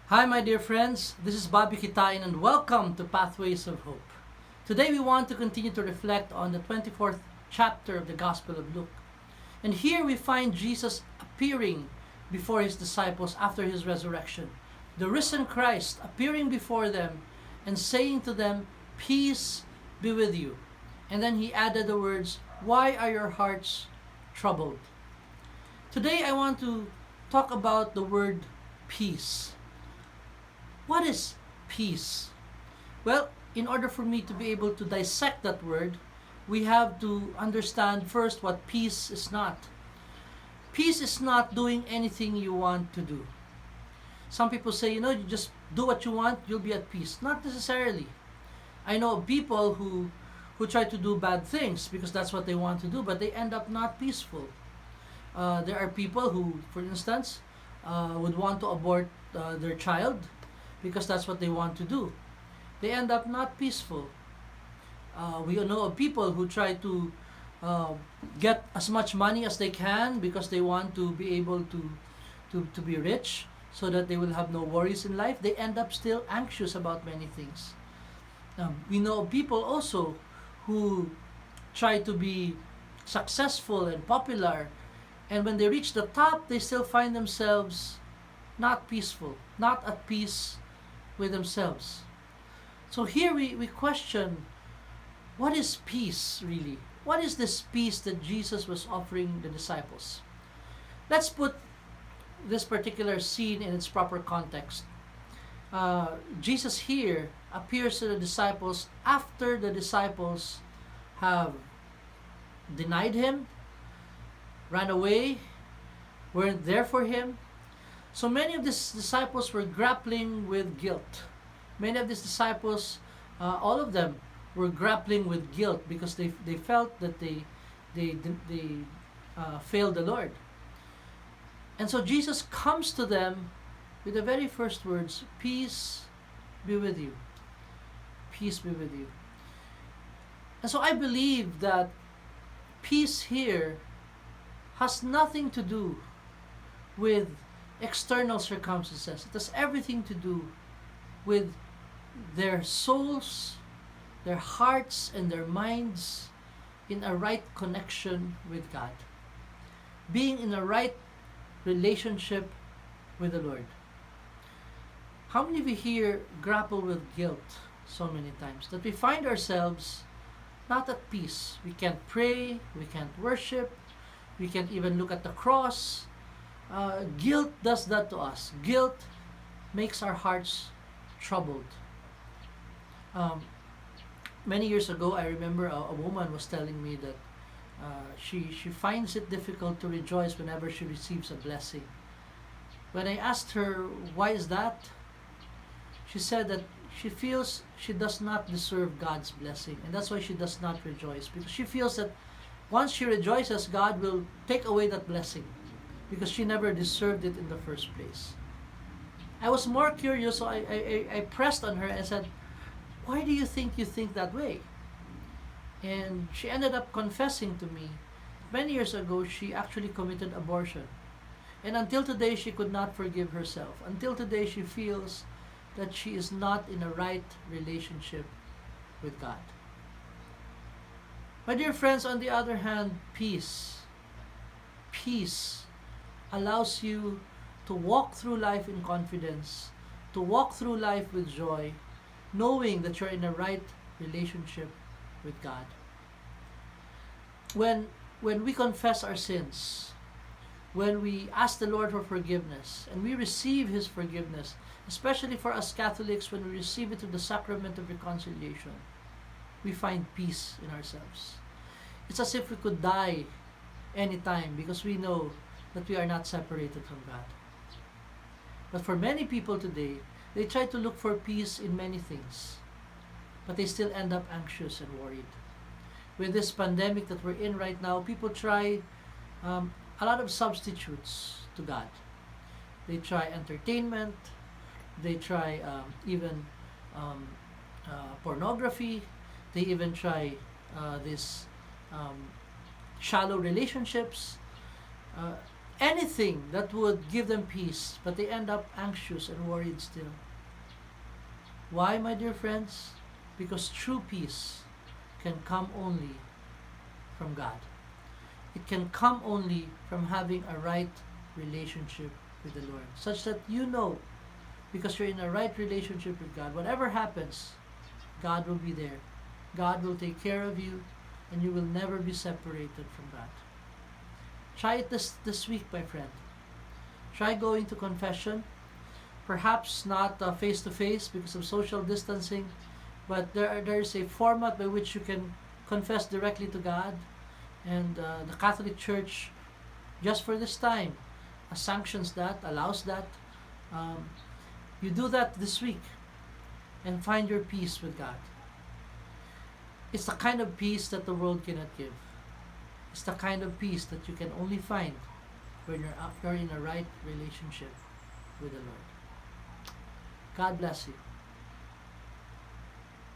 Hi, my dear friends. This is Bobby Quitain, and welcome to Pathways of Hope. Today, we want to continue to reflect on the 24th chapter of the Gospel of Luke. And here we find Jesus appearing before his disciples after his resurrection. The risen Christ appearing before them and saying to them, "Peace be with you." And then he added the words, "Why are your hearts troubled?" Today, I want to talk about the word peace. What is peace? Well, in order for me to be able to dissect that word, we have to understand first what peace is not. Peace is not doing anything you want to do. Some people say, you just do what you want, you'll be at peace. Not necessarily. I know people who try to do bad things because that's what they want to do, but they end up not peaceful. There are people who, for instance, would want to abort their child because that's what they want to do. They end up not peaceful. We know of people who try to get as much money as they can because they want to be able to be rich so that they will have no worries in life. They end up still anxious about many things. We know of people also who try to be successful and popular, and when they reach the top, they still find themselves not peaceful, not at peace with themselves. So here we question, what is peace really? What is this peace that Jesus was offering the disciples? Let's put this particular scene in its proper context. Jesus here appears to the disciples after the disciples have denied him, ran away, weren't there for him. So many of these disciples were grappling with guilt. Many of these disciples, all of them, were grappling with guilt because they felt that they failed the Lord. And so Jesus comes to them with the very first words, "Peace be with you. Peace be with you." And so I believe that peace here has nothing to do with external circumstances. It has everything to do with their souls, their hearts, and their minds in a right connection with God. Being in a right relationship with the Lord. How many of you here grapple with guilt so many times that we find ourselves not at peace? We can't pray, we can't worship, we can't even look at the cross. Guilt does that to us. Guilt makes our hearts troubled. Many years ago, I remember a woman was telling me that she finds it difficult to rejoice whenever she receives a blessing. When I asked her, why is that? She said that she feels she does not deserve God's blessing, and that's why she does not rejoice, because she feels that once she rejoices, God will take away that blessing because she never deserved it in the first place. I was more curious, so I pressed on her and said, "Why do you think that way?" And she ended up confessing to me, many years ago, she actually committed abortion. And until today, she could not forgive herself. Until today, she feels that she is not in a right relationship with God. My dear friends, on the other hand, peace allows you to walk through life in confidence, to walk through life with joy, knowing that you're in a right relationship with God. When we confess our sins, when we ask the Lord for forgiveness, and we receive His forgiveness, especially for us Catholics, when we receive it through the sacrament of reconciliation, we find peace in ourselves. It's as if we could die anytime because we know that we are not separated from God. But for many people today, they try to look for peace in many things, but they still end up anxious and worried. With this pandemic that we're in right now, people try a lot of substitutes to God. They try entertainment, they try even pornography, they even try this shallow relationships. anything that would give them peace, but they end up anxious and worried still. Why, my dear friends? Because true peace can come only from God. It can come only from having a right relationship with the Lord, such that you know, because you're in a right relationship with God, whatever happens, God will be there. God will take care of you, and you will never be separated from God. Try it this week, my friend. Try going to confession. Perhaps not face to face because of social distancing, but there is a format by which you can confess directly to God, and the Catholic Church, just for this time, sanctions that, allows that. You do that this week, and find your peace with God. It's the kind of peace that the world cannot give. It's the kind of peace that you can only find when you're in a right relationship with the Lord. God bless you.